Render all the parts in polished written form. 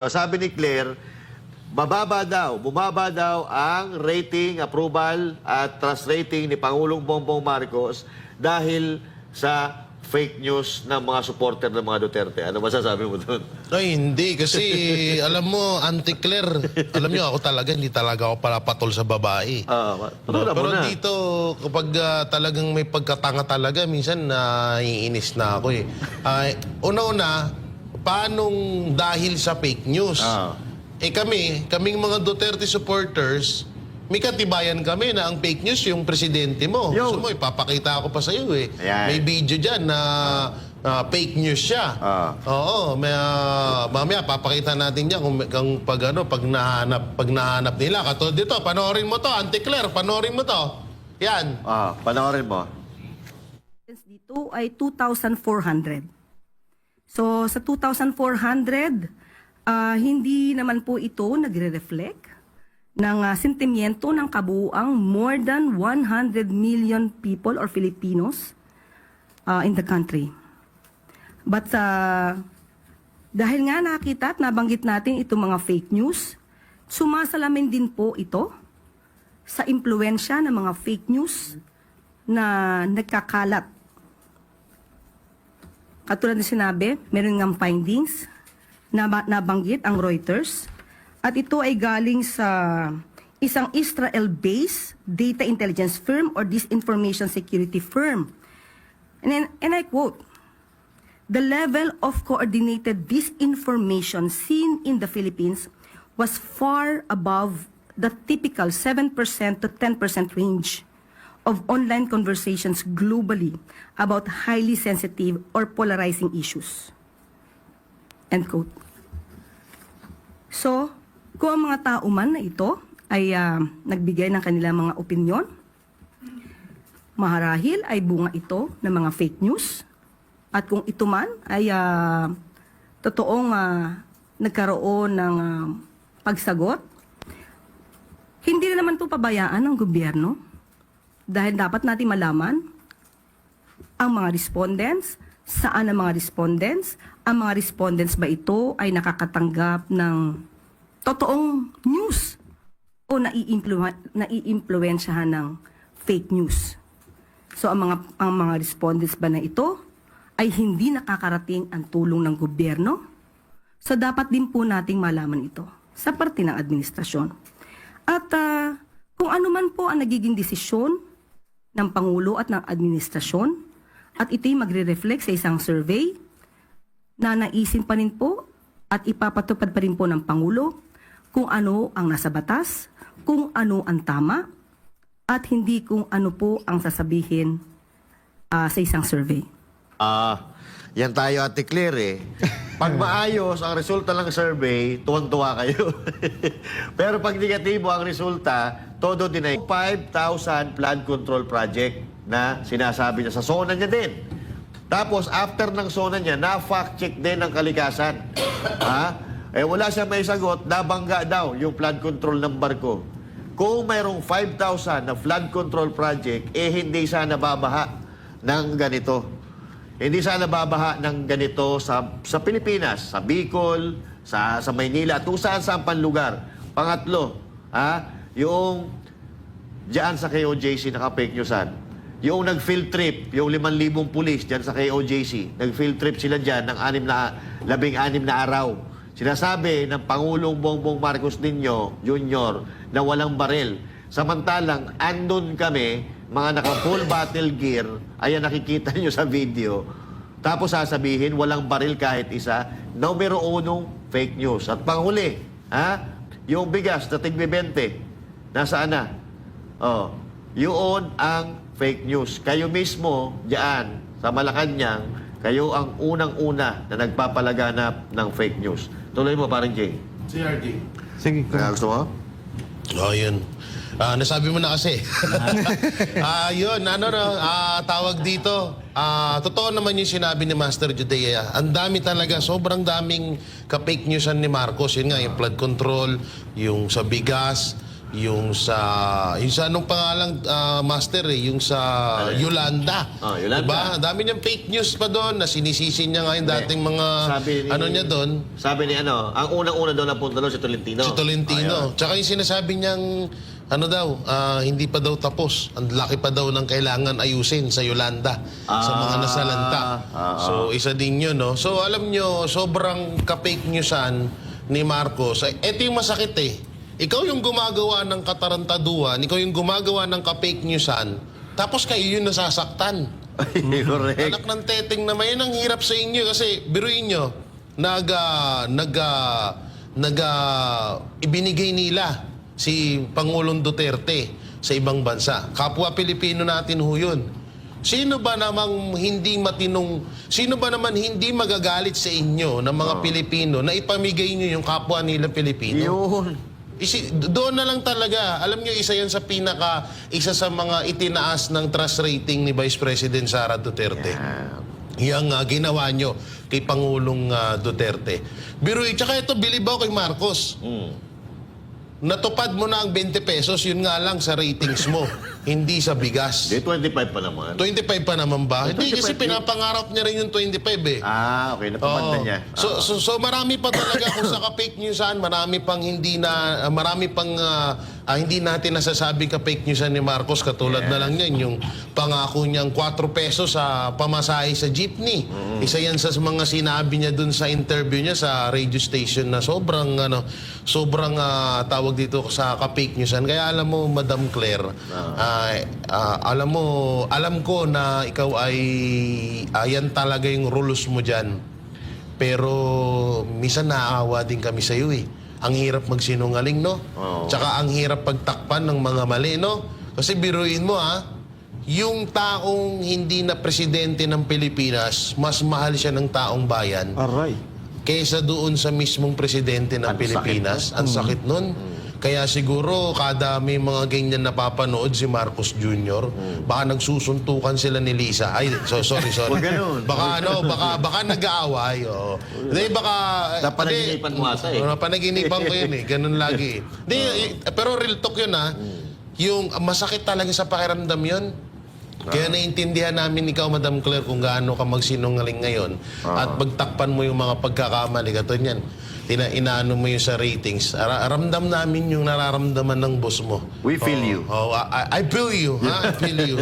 Sabi ni Claire, bumaba daw ang rating, approval at trust rating ni Pangulong Bongbong Marcos dahil sa fake news ng mga supporter ng mga Duterte. Ano masasabi mo doon? Ay, hindi. Kasi, alam mo, Auntie-Claire, alam nyo, ako talaga, hindi talaga ako palapatol sa babae. Pero dito, kapag talagang may pagkatanga talaga, minsan naiinis na ako eh. Una-una, paanong dahil sa fake news? Kaming mga Duterte supporters, may katibayan kami na ang fake news yung presidente mo. Yo. Gusto mo, ipapakita ko pa sa iyo eh. Ayan. May video dyan na fake news siya. Oo, mamaya papakita natin diyan pag nahanap nila. Katulad dito, panoorin mo to, Auntie Claire, panoorin mo to. Yan. Panoorin mo. Dito ay 2,400. So sa 2,400, hindi naman po ito nagre-reflect ng sentimiento ng kabuuang more than 100 million people or Filipinos in the country. But dahil nga nakita at nabanggit natin itong mga fake news, sumasalamin din po ito sa impluensya ng mga fake news na nagkakalat. Katulad na sinabi, meron ngang findings na nabanggit ang Reuters at ito ay galing sa isang Israel-based data intelligence firm or disinformation security firm. And I quote, "The level of coordinated disinformation seen in the Philippines was far above the typical 7% to 10% range of online conversations globally about highly sensitive or polarizing issues." End quote. So, kung ang mga tao man na ito ay nagbigay ng kanilang mga opinyon, maharahil ay bunga ito ng mga fake news. At kung ito man ay totoong nagkaroon ng pagsagot, hindi na naman ito pabayaan ng gobyerno. Dahil dapat natin malaman ang mga respondents, saan ang mga respondents, ang mga respondents ba ito ay nakakatanggap ng totoong news o naiimpluwensyahan ng fake news. So ang mga respondents ba na ito ay hindi nakakarating ang tulong ng gobyerno? So dapat din po nating malaman ito sa parte ng administrasyon. At kung ano man po ang nagiging desisyon ng Pangulo at ng administrasyon, at ito'y magre-reflect sa isang survey na naisin pa rin po at ipapatupad pa rin po ng Pangulo kung ano ang nasa batas, kung ano ang tama, at hindi kung ano po ang sasabihin sa isang survey. Yan tayo, Ate Claire eh. Pag maayos ang resulta ng survey, tuwang-tuwa kayo. Pero pag negatibo ang resulta, todo din ay 5,000 flood control project na sinasabi niya sa zona niya din. Tapos, after ng zona niya, na-fact check din ng kalikasan. Wala siya may sagot, nabangga daw yung flood control ng barko. Kung mayroong 5,000 na flood control project, hindi sana babaha ng ganito. Hindi sana babaha ng ganito sa Pilipinas, sa Bicol, sa Maynila, at kung saan panlugar. Pangatlo, yung diyan sa KOJC naka-fake newsan. Yung nag-field trip, yung 5,000 pulis diyan sa KOJC, nag-field trip sila diyan ng 16 na araw. Sinasabi ng Pangulong Bongbong Marcos Jr. na walang baril. Samantalang, andun kami, mga naka-full battle gear, ayan nakikita nyo sa video. Tapos sasabihin, walang baril kahit isa. Numero 1, fake news. At panghuli, yung bigas na tig-20, nasaan na? Yun ang fake news. Kayo mismo, diyan, sa Malacanang, kayo ang unang-una na nagpapalaganap ng fake news. Tuloy mo, parang Jay. CRD. Sige. Gusto mo? Yun. Nasabi mo na kasi. Yun, tawag dito. Totoo naman yung sinabi ni Master Judea. Ang dami talaga, sobrang daming ka-fake newsan ni Marcos. Yun nga, yung flood control, yung sa bigas, yung sa anong pangalang master yung sa Yolanda. Yolanda. Diba? Dami niyang fake news pa doon na sinisisi niya ngayon dating mga niya doon. Sabi ni ang unang-una doon napunta doon si Tolentino. Si Tolentino. Tsaka yung sinasabi niyang hindi pa daw tapos. Ang laki pa daw ng kailangan ayusin sa Yolanda sa mga nasalanta. So isa din yun, no? So alam nyo, sobrang ka-fake newsan ni Marcos. Ito yung masakit eh. Ikaw yung gumagawa ng katarantaduhan, ikaw yung gumagawa ng ka-fake newsan, tapos kayo yung nasasaktan. Correct. Anak ng teteng naman, yun ang hirap sa inyo kasi biruin nyo, ibinigay nila si Pangulong Duterte sa ibang bansa. Kapwa Pilipino natin ho yun. Sino ba naman hindi magagalit sa inyo ng mga Pilipino na ipamigay nyo yung kapwa nila Pilipino? Yun. Doon na lang talaga. Alam nyo, isa yan sa isa sa mga itinaas ng trust rating ni Vice President Sara Duterte. Yang ginawa nyo kay Pangulong Duterte. Tsaka ito, bilib ako kay Marcos. Natupad mo na ang 20 pesos, yun nga lang sa ratings mo, hindi sa bigas. 25 pa naman. 25 pa naman ba? Hindi, kasi pinapangarap niya rin yung 25 eh. Okay, natupad na niya. So marami pa talaga kung sa ka-fake newsan, marami pang hindi natin nasasabing ka-fake newsan ni Marcos. Katulad na lang yan, yung pangako niyang 4 pesos sa pamasahe sa jeepney. Isa yan sa mga sinabi niya dun sa interview niya sa radio station na sobrang tawag dito sa ka-fake newsan. Kaya alam mo, Madam Claire, alam ko na ikaw ay yan talaga yung rules mo dyan. Pero minsan naaawa din kami sa iyo eh. Ang hirap magsinungaling, no? Tsaka ang hirap pagtakpan ng mga mali, no? Kasi biruin mo, yung taong hindi na presidente ng Pilipinas, mas mahal siya ng taong bayan. Aray. Kaysa doon sa mismong presidente ng Pilipinas. Ang sakit nun. Kaya siguro kada may mga ganyan napapanood si Marcos Jr., baka nagsusuntukan sila ni Lisa. Ay, sorry. Huwag ganun. Baka nag-aaway. Hindi, baka... Napanaginipan mo ata eh. Napanaginipan ko yun eh. Ganun lagi. Pero real talk yun Yung masakit talaga sa pakiramdam yun. Kaya naiintindihan namin ikaw, Madam Claire, kung gaano ka magsinungaling ngayon at pagtakpan mo yung mga pagkakamali. Katulad yan, inaano mo yung sa ratings. Ramdam namin yung nararamdaman ng boss mo. We feel you. I feel you. I feel you.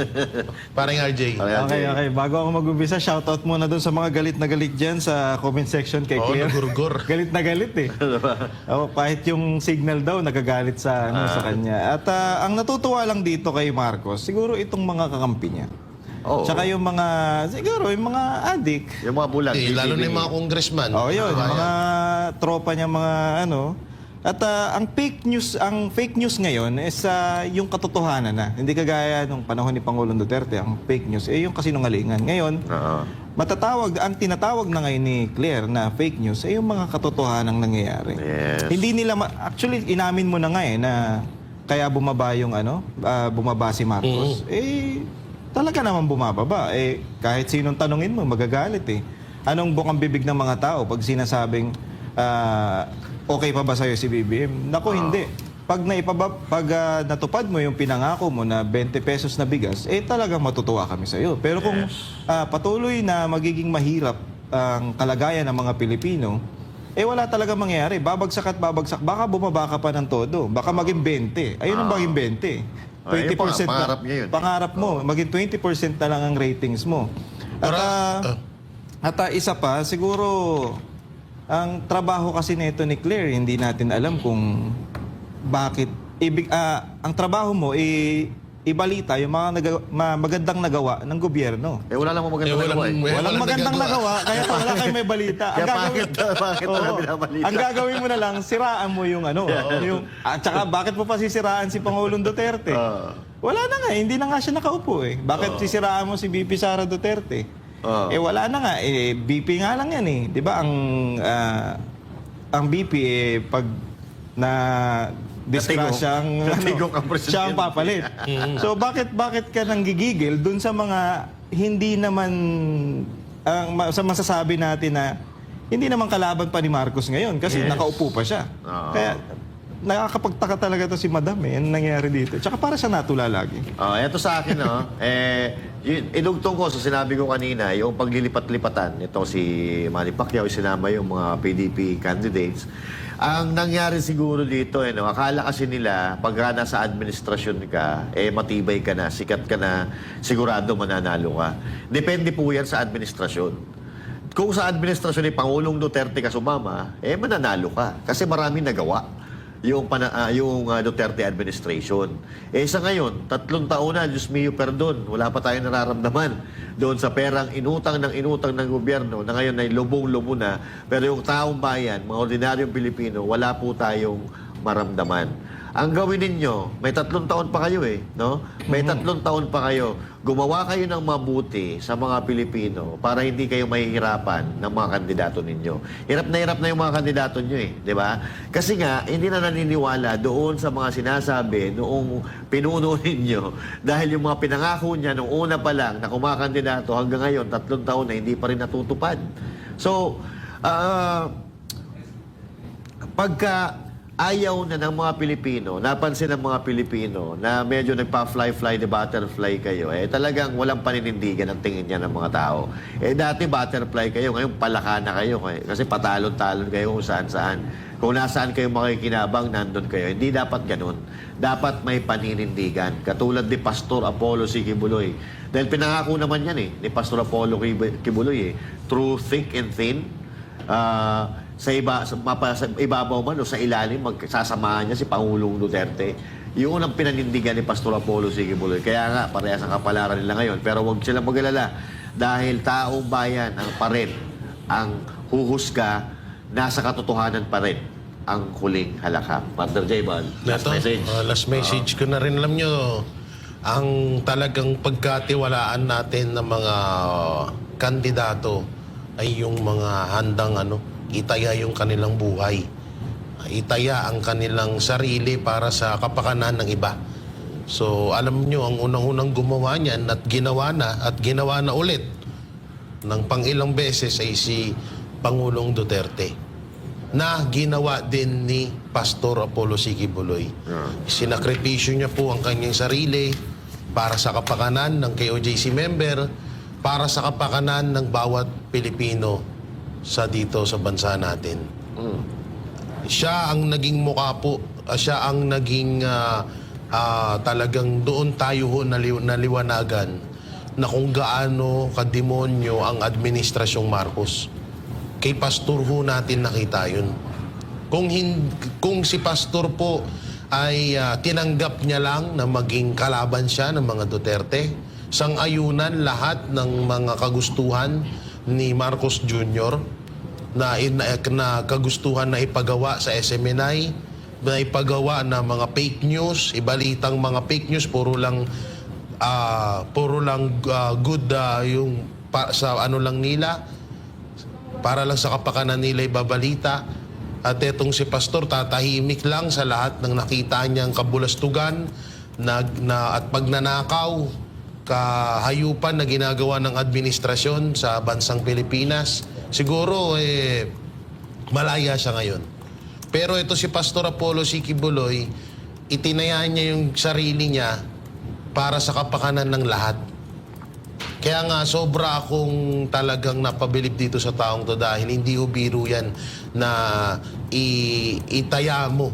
Parang RJ. Okay. Bago ako mag-umpisa, shoutout muna dun sa mga galit na galit dyan sa comment section kay Claire. Nagurgur. Galit na galit eh. Kahit yung signal daw, nagagalit sa kanya. At ang natutuwa lang dito kay Marcos, siguro itong mga kakampi niya. Tsaka yung siguro yung mga adik. Yung mga bulag. Lalo na yung mga congressman. Yun. Yung mga tropa niya, mga At ang fake news ngayon is yung katotohanan na. Hindi kagaya nung panahon ni Pangulong Duterte, ang fake news yung kasinungalingan. Ngayon, ang tinatawag na ngayon ni Claire na fake news yung mga katotohanang nangyayari. Yes. Hindi nila actually inamin mo na nga na kaya bumaba yung bumaba si Marcos. Talaga naman bumababa. Kahit sinong tanungin mo, magagalit eh. Anong bukang bibig ng mga tao pag sinasabing okay pa ba sa'yo si BBM? Naku, hindi. Pag natupad mo yung pinangako mo na 20 pesos na bigas, talagang matutuwa kami sa'yo. Pero kung patuloy na magiging mahirap ang kalagayan ng mga Pilipino, wala talaga mangyayari. Babagsak at babagsak. Baka bumaba ka pa ng todo. Baka maging 20. Ayun ang maging 20. 20% pangarap niya yun. Pangarap mo. Maging 20% na lang ang ratings mo. At isa pa, siguro, ang trabaho kasi nito ni Claire, hindi natin alam kung bakit. Ang trabaho mo, ibalita yung mga magandang nagawa ng gobyerno. Wala lang magandang nagawa eh. Walang magandang nagawa, kaya wala kayong may balita. Kaya bakit wala binabalita? Ang gagawin mo na lang, siraan mo yung at saka bakit mo pa sisiraan si Pangulong Duterte? Wala na nga, hindi na nga siya nakaupo eh. Bakit sisiraan mo si VP Sara Duterte? Wala na nga, BP nga lang yan eh. Di ba ang BP pag na disgrasyang siya ang papalit. So bakit ka nanggigigil dun sa mga hindi naman sa masasabi natin na hindi naman kalaban pa ni Marcos ngayon kasi nakaupo pa siya. Kaya nakakapagtaka talaga to si Madam eh. Ano nangyayari dito? Tsaka para siya natula lagi. Eto sa akin, inugtong ko sa sinabi ko kanina, yung paglilipat-lipatan, ito si Manny Pacquiao, sinama yung mga PDP candidates. Ang nangyari siguro dito, akala kasi nila, pagka nasa administrasyon ka, matibay ka na, sikat ka na, sigurado mananalo ka. Depende po yan sa administrasyon. Kung sa administrasyon ni Pangulong Duterte ka sumama, mananalo ka. Kasi maraming nagawa yung Duterte administration. Sa ngayon, 3 taon na, Diyos mio, perdon, wala pa tayong nararamdaman doon sa perang inutang ng gobyerno na ngayon ay lubong-lubo na. Pero yung taong bayan, mga ordinaryong Pilipino, wala po tayong maramdaman. Ang gawin ninyo, may 3 taon pa kayo no? May 3 taon pa kayo. Gumawa kayo ng mabuti sa mga Pilipino para hindi kayo mahihirapan ng mga kandidato ninyo. Hirap na yung mga kandidato nyo di ba? Kasi nga, hindi na naniniwala doon sa mga sinasabi noong pinuno ninyo dahil yung mga pinangako niya noong una pa lang na kumakandidato hanggang ngayon, 3 taon na hindi pa rin natutupad. So, pagka ayaw na ng mga Pilipino, napansin ng mga Pilipino na medyo nagpa-fly the butterfly kayo, talagang walang paninindigan ang tingin niya ng mga tao. Dati butterfly kayo, ngayon palaka na kayo kasi patalon-talon kayo kung saan-saan. Kung nasaan kayo makikinabang, nandun kayo. Hindi dapat ganun. Dapat may paninindigan. Katulad ni Pastor Apollo C. Quiboloy. Dahil pinangako naman yan ni Pastor Apollo Quiboloy through thick and thin, sa ibabaw man o sa ilalim, magsasamahan niya si Pangulong Duterte. Yun ang pinanindigan ni Pastor Apollo C. Quiboloy. Kaya nga, parehas ang kapalaran nila ngayon. Pero huwag silang mag-alala dahil taong bayan ang pa rin ang huhusga, nasa katotohanan pa rin ang huling halakha. Partner J-Bal, last message. Last message ko na rin, alam nyo, ang talagang pagkatiwalaan natin ng mga kandidato ay yung mga handang itaya yung kanilang buhay. Itaya ang kanilang sarili para sa kapakanan ng iba. So, alam nyo, ang unang-unang gumawa niyan at ginawa na ulit ng pang-ilang beses ay si Pangulong Duterte na ginawa din ni Pastor Apollo C. Quiboloy. Sinakripisyo niya po ang kanyang sarili para sa kapakanan ng KOJC member, para sa kapakanan ng bawat Pilipino dito sa bansa natin. Siya ang naging mukha po, siya ang naging talagang doon tayo naliwanagan na kung gaano kademonyo ang administrasyong Marcos. Kay Pastor ho natin nakita yun. Kung si Pastor po ay tinanggap niya lang na maging kalaban siya ng mga Duterte, sang-ayunan lahat ng mga kagustuhan ni Marcos Jr. na kagustuhan na ipagawa sa SMNI, na ipagawa na mga fake news, ibalitang mga fake news, puro lang good yung sa lang nila, para lang sa kapakanan nila ibabalita. At etong si Pastor tatahimik lang sa lahat ng nakita niyang kabulastugan at pagnanakaw, kahayupan na ginagawa ng administrasyon sa bansang Pilipinas. Siguro malaya siya ngayon. Pero ito si Pastor Apollo C. Quiboloy, itinayaan niya yung sarili niya para sa kapakanan ng lahat. Kaya nga sobra akong talagang napabilib dito sa taong to dahil hindi biro yan na itaya mo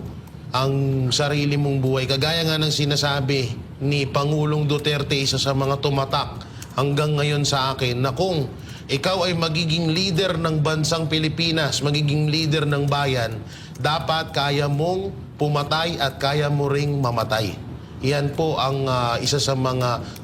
ang sarili mong buhay. Kagaya nga ng sinasabi ni Pangulong Duterte, isa sa mga tumatak hanggang ngayon sa akin, na kung ikaw ay magiging leader ng bansang Pilipinas, magiging leader ng bayan, dapat kaya mong pumatay at kaya mo ring mamatay. Yan po ang isa sa mga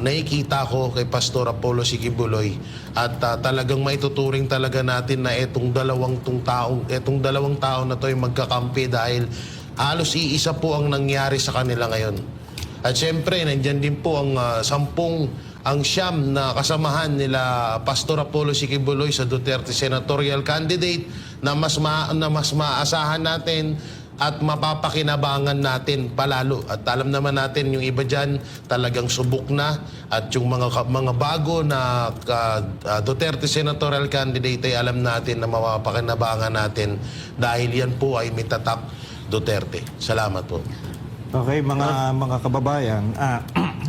nakikita ko kay Pastor Apollo C. Quiboloy. At talagang maituturing talaga natin na itong dalawang tao na to ay magkakampi dahil halos iisa po ang nangyari sa kanila ngayon. At syempre, nandyan din po ang ang siyam na kasamahan nila Pastor Apollo C. Quiboloy sa Duterte senatorial candidate na mas maasahan natin at mapapakinabangan natin palalo. At alam naman natin yung iba dyan talagang subok na, at yung mga bago na Duterte senatorial candidate ay alam natin na mapapakinabangan natin dahil yan po ay may tatak Duterte. Salamat po. Okay, mga kababayan,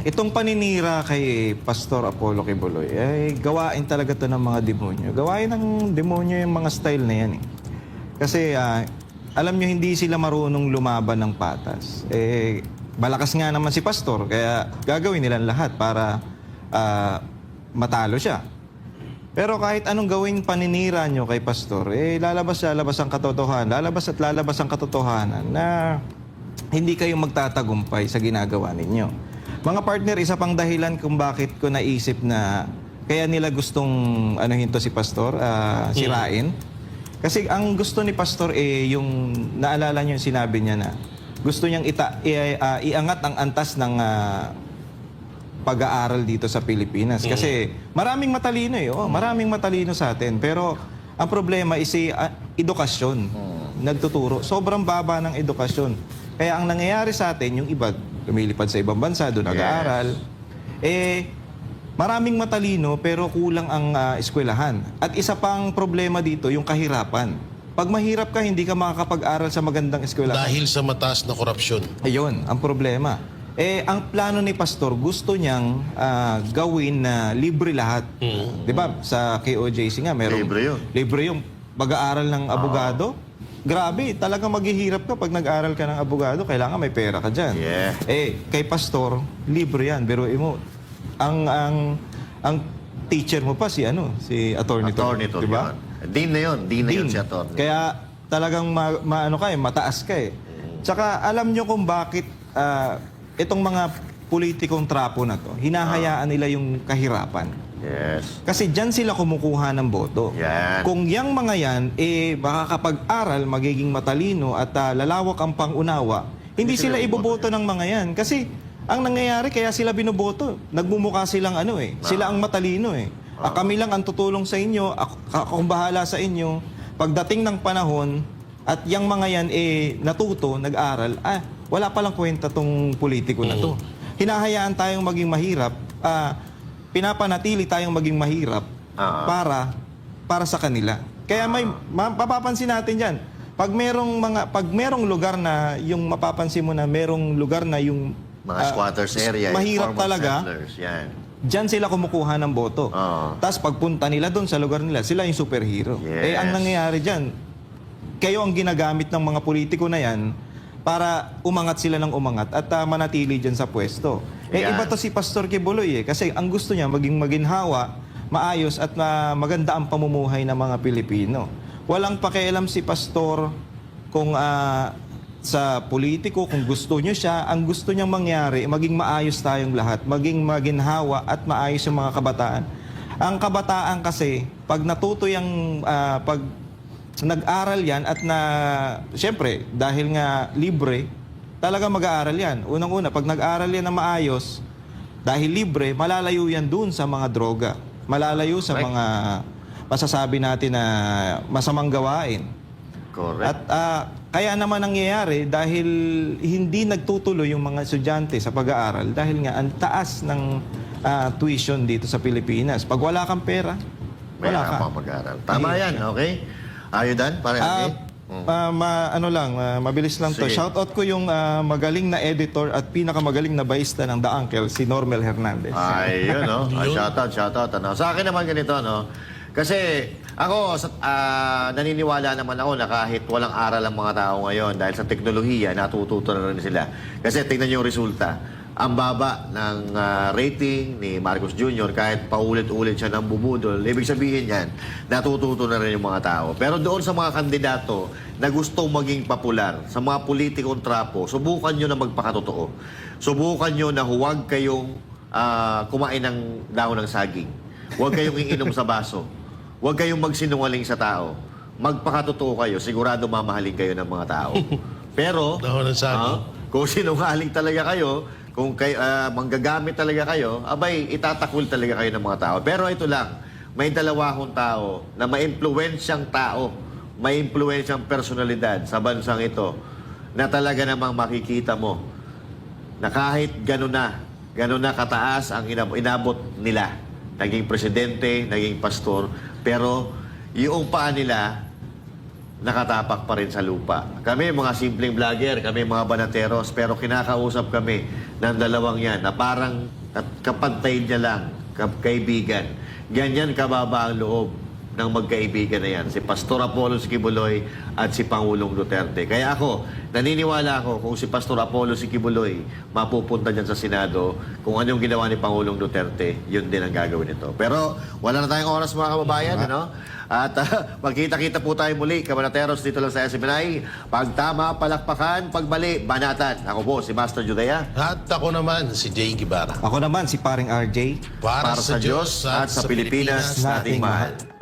itong paninira kay Pastor Apollo Kibuloy, ay gawain talaga to ng mga demonyo. Gawain ng demonyo yung mga style na yan eh. Kasi alam nyo, hindi sila marunong lumaban ng patas. Malakas nga naman si Pastor, kaya gagawin nila lahat para matalo siya. Pero kahit anong gawing paninira nyo kay Pastor, lalabas ang katotohanan, lalabas ang katotohanan na hindi kayo magtatagumpay sa ginagawa ninyo. Mga partner, isa pang dahilan kung bakit ko naisip na kaya nila gustong hinto si Pastor, sirain. Kasi ang gusto ni Pastor yung naalala niyo yung sinabi niya na gusto niyang iangat ang antas ng pag-aaral dito sa Pilipinas. Kasi maraming matalino maraming matalino sa atin. Pero ang problema is edukasyon. Nagtuturo. Sobrang baba ng edukasyon. Kaya ang nangyayari sa atin, yung iba lumilipad sa ibang bansa, doon nag-aaral. Maraming matalino pero kulang ang eskwelahan. At isa pang problema dito, yung kahirapan. Pag mahirap ka, hindi ka makakapag-aral sa magandang eskwelahan. Dahil sa mataas na korupsyon. Ayun, ang problema. Ang plano ni Pastor, gusto niyang gawin na libre lahat. Di ba? Sa KOJC nga, merong... Libre yung pag-aaral ng abogado. Grabe, talagang maghihirap ka pag nag-aaral ka ng abogado. Kailangan may pera ka dyan. Yeah. Kay Pastor, libre yan. Biruin mo, ang teacher mo pa si attorney to. Di ba? Dean na yun si attorney. Kaya talagang mataas ka eh. Tsaka alam nyo kung bakit itong mga politikong trapo na to, hinahayaan nila yung kahirapan. Yes. Kasi dyan sila kumukuha ng boto. Yan. Kung yang mga yan, makakapag-aral, magiging matalino at lalawak ang pangunawa, hindi sila iboboto ng mga yan. Kasi ang nangyayari, kaya sila binoboto. Nagmumukha silang sila ang matalino eh. Kami lang ang tutulong sa inyo, akong bahala sa inyo. Pagdating ng panahon, at yang mga yan natuto, nag-aral, wala palang kwenta tong politiko na to. Hinahayaan tayong maging mahirap, pinapanatili tayong maging mahirap para sa kanila. Kaya mapapansin natin diyan. Pag merong lugar na yung mapapansin mo na merong lugar na yung mga squatters area, mahirap informal talaga. settlers, yan. Diyan sila kumukuha ng boto. Tapos pagpunta nila doon sa lugar nila, sila yung superhero. Yes. Ang nangyayari diyan, kayo ang ginagamit ng mga politiko na yan para umangat sila ng umangat at manatili dyan sa pwesto. Iba to si Pastor Kibuloy kasi ang gusto niya maging maginhawa, maayos at maganda ang pamumuhay ng mga Pilipino. Walang pakialam si Pastor kung sa politiko, kung gusto niyo siya, ang gusto niyang mangyari, maging maayos tayong lahat, maging maginhawa at maayos yung mga kabataan. Ang kabataan kasi, pag natuto yung pag nag-aral yan at siyempre, dahil nga libre, talaga mag-aaral yan. Unang-una, pag nag-aral yan na maayos, dahil libre, malalayo yan dun sa mga droga. Malalayo sa mga masasabi natin na masamang gawain. Correct. At kaya naman nangyayari dahil hindi nagtutuloy yung mga estudyante sa pag-aaral dahil nga ang taas ng tuition dito sa Pilipinas. Pag wala kang pera, wala ka. mag-aaral. Tama yan, okay? Ayudan, pare. Mabilis lang to. Sige. Shoutout ko yung magaling na editor at pinakamagaling na baista ng The Uncle, si Normel Hernandez. Ayun, no? Shoutout. Sa akin naman ganito, no? Kasi ako, naniniwala naman ako na kahit walang aral ang mga tao ngayon dahil sa teknolohiya, natututo na rin sila. Kasi tingnan niyo yung resulta. Ang baba ng rating ni Marcos Jr. kahit paulit-ulit siya ng bubudol, ibig sabihin yan, natututo na rin yung mga tao. Pero doon sa mga kandidato na gustong maging popular, sa mga politikong trapo, subukan nyo na magpakatotoo. Subukan nyo na huwag kayong kumain ng dahon ng saging. Huwag kayong iinom sa baso. Huwag kayong magsinungaling sa tao. Magpakatotoo kayo, sigurado mamahalin kayo ng mga tao. Pero, Dahon ng saging. kung sinungaling talaga kayo, kung manggagamit talaga kayo, abay, itatakwil talaga kayo ng mga tao. Pero ito lang, may dalawang tao na ma-impluwensyang tao, may impluwensyang personalidad sa bansang ito na talaga namang makikita mo na kahit gano'n na kataas ang inabot nila. Naging presidente, naging pastor, pero yung paa nila nakatapak pa rin sa lupa. Kami mga simpleng vlogger, kami mga banateros, pero kinakausap kami ng dalawang yan na parang kapantay niya lang, kaibigan. Ganyan kababa ang loob ng magkaibigan na yan, si Pastor Apollo Siquibuloy at si Pangulong Duterte. Kaya ako, naniniwala ako kung si Pastor Apollo Siquibuloy mapupunta dyan sa Senado, kung anong ginawa ni Pangulong Duterte, yun din ang gagawin nito. Pero wala na tayong oras mga kababayan, ano? At magkita-kita po tayo muli, kabanateros, dito lang sa SMNI. Pagtama, palakpakan, pagbali, banatan. Ako po, si Master Judea. At ako naman, si Jay Guevara. Ako naman, si paring RJ. Para sa Diyos at sa Pilipinas nating nating mahal. mahal.